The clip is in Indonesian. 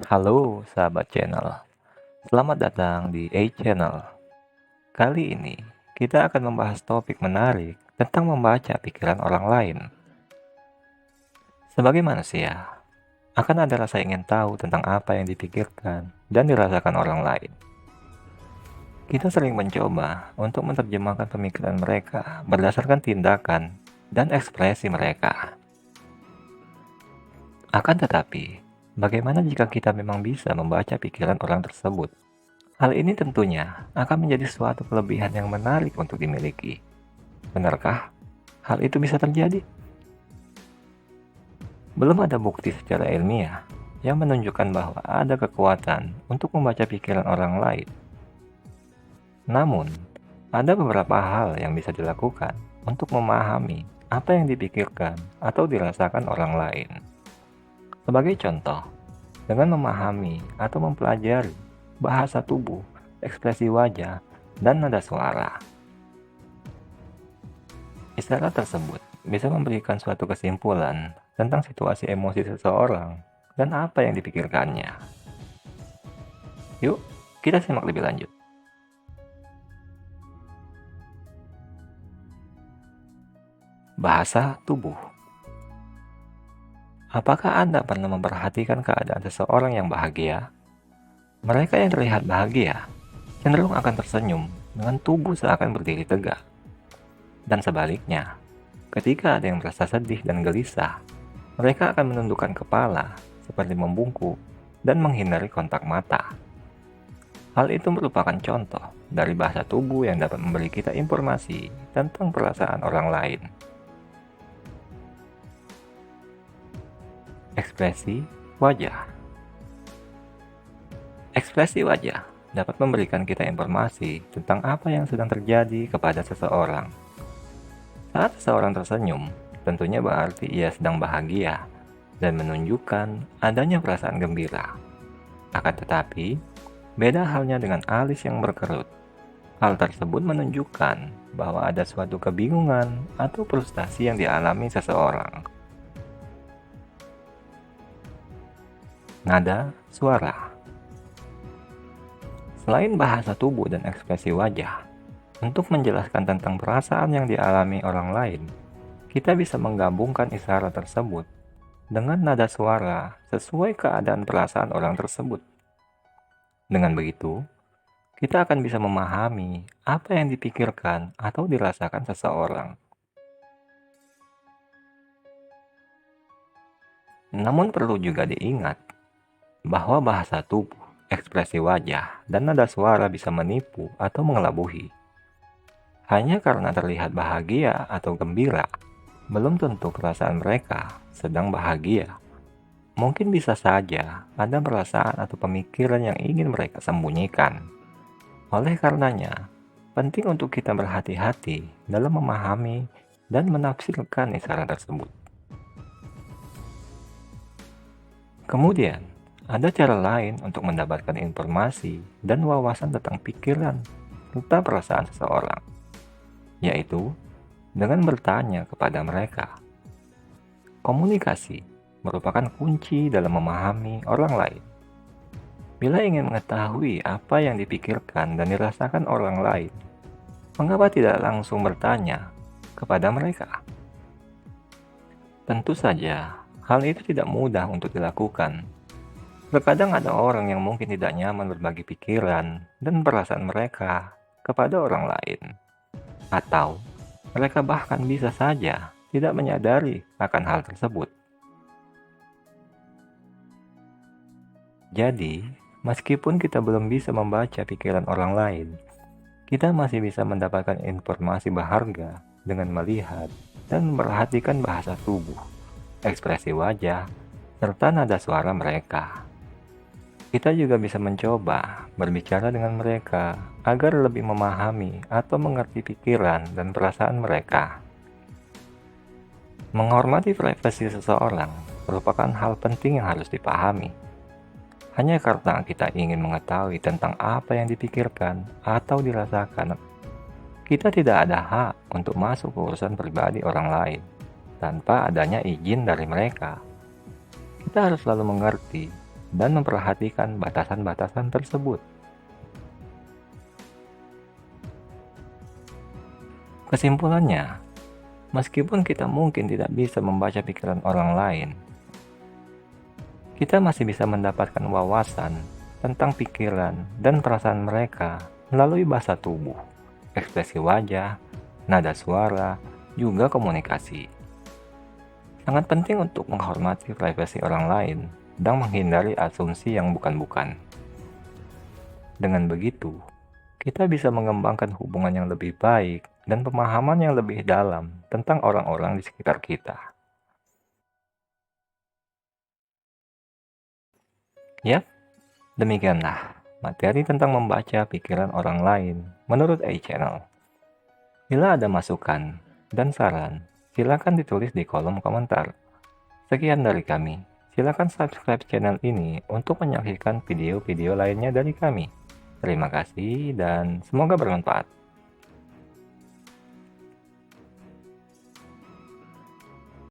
Halo sahabat channel, selamat datang di A Channel. Kali ini kita akan membahas topik menarik tentang membaca pikiran orang lain. Sebagai manusia, akan ada rasa ingin tahu tentang apa yang dipikirkan dan dirasakan orang lain. Kita sering mencoba untuk menerjemahkan pemikiran mereka berdasarkan tindakan dan ekspresi mereka. Akan tetapi, bagaimana jika kita memang bisa membaca pikiran orang tersebut? Hal ini tentunya akan menjadi suatu kelebihan yang menarik untuk dimiliki. Benarkah hal itu bisa terjadi? Belum ada bukti secara ilmiah yang menunjukkan bahwa ada kekuatan untuk membaca pikiran orang lain. Namun, ada beberapa hal yang bisa dilakukan untuk memahami apa yang dipikirkan atau dirasakan orang lain. Sebagai contoh, dengan memahami atau mempelajari bahasa tubuh, ekspresi wajah, dan nada suara. Isyarat tersebut bisa memberikan suatu kesimpulan tentang situasi emosi seseorang dan apa yang dipikirkannya. Yuk, kita simak lebih lanjut. Bahasa tubuh. Apakah Anda pernah memperhatikan keadaan seseorang yang bahagia? Mereka yang terlihat bahagia cenderung akan tersenyum dengan tubuh seakan berdiri tegak. Dan sebaliknya, ketika ada yang merasa sedih dan gelisah, mereka akan menundukkan kepala seperti membungkuk dan menghindari kontak mata. Hal itu merupakan contoh dari bahasa tubuh yang dapat memberi kita informasi tentang perasaan orang lain. Ekspresi wajah. Ekspresi wajah dapat memberikan kita informasi tentang apa yang sedang terjadi kepada seseorang. Saat seseorang tersenyum, tentunya berarti ia sedang bahagia dan menunjukkan adanya perasaan gembira. Akan tetapi, beda halnya dengan alis yang berkerut. Hal tersebut menunjukkan bahwa ada suatu kebingungan atau frustasi yang dialami seseorang. Nada suara. Selain bahasa tubuh dan ekspresi wajah, untuk menjelaskan tentang perasaan yang dialami orang lain, kita bisa menggabungkan isyarat tersebut dengan nada suara sesuai keadaan perasaan orang tersebut. Dengan begitu, kita akan bisa memahami apa yang dipikirkan atau dirasakan seseorang. Namun perlu juga diingat bahwa bahasa tubuh, ekspresi wajah, dan nada suara bisa menipu atau mengelabuhi. Hanya karena terlihat bahagia atau gembira, belum tentu perasaan mereka sedang bahagia. Mungkin bisa saja ada perasaan atau pemikiran yang ingin mereka sembunyikan. Oleh karenanya, penting untuk kita berhati-hati dalam memahami dan menafsirkan isyarat tersebut. Kemudian, ada cara lain untuk mendapatkan informasi dan wawasan tentang pikiran serta perasaan seseorang, yaitu dengan bertanya kepada mereka. Komunikasi merupakan kunci dalam memahami orang lain. Bila ingin mengetahui apa yang dipikirkan dan dirasakan orang lain, mengapa tidak langsung bertanya kepada mereka? Tentu saja, hal itu tidak mudah untuk dilakukan. Terkadang ada orang yang mungkin tidak nyaman berbagi pikiran dan perasaan mereka kepada orang lain. Atau mereka bahkan bisa saja tidak menyadari akan hal tersebut. Jadi, meskipun kita belum bisa membaca pikiran orang lain, kita masih bisa mendapatkan informasi berharga dengan melihat dan memperhatikan bahasa tubuh, ekspresi wajah, serta nada suara mereka. Kita juga bisa mencoba berbicara dengan mereka agar lebih memahami atau mengerti pikiran dan perasaan mereka. Menghormati privasi seseorang merupakan hal penting yang harus dipahami. Hanya karena kita ingin mengetahui tentang apa yang dipikirkan atau dirasakan, kita tidak ada hak untuk masuk ke urusan pribadi orang lain tanpa adanya izin dari mereka. Kita harus selalu mengerti dan memperhatikan batasan-batasan tersebut. Kesimpulannya, meskipun kita mungkin tidak bisa membaca pikiran orang lain, kita masih bisa mendapatkan wawasan tentang pikiran dan perasaan mereka melalui bahasa tubuh, ekspresi wajah, nada suara, juga komunikasi. Sangat penting untuk menghormati privasi orang lain dan menghindari asumsi yang bukan-bukan. Dengan begitu, kita bisa mengembangkan hubungan yang lebih baik dan pemahaman yang lebih dalam tentang orang-orang di sekitar kita. Yap, demikianlah materi tentang membaca pikiran orang lain menurut A-Channel. Bila ada masukan dan saran, silakan ditulis di kolom komentar. Sekian dari kami. Silakan subscribe channel ini untuk menyaksikan video-video lainnya dari kami. Terima kasih dan semoga bermanfaat.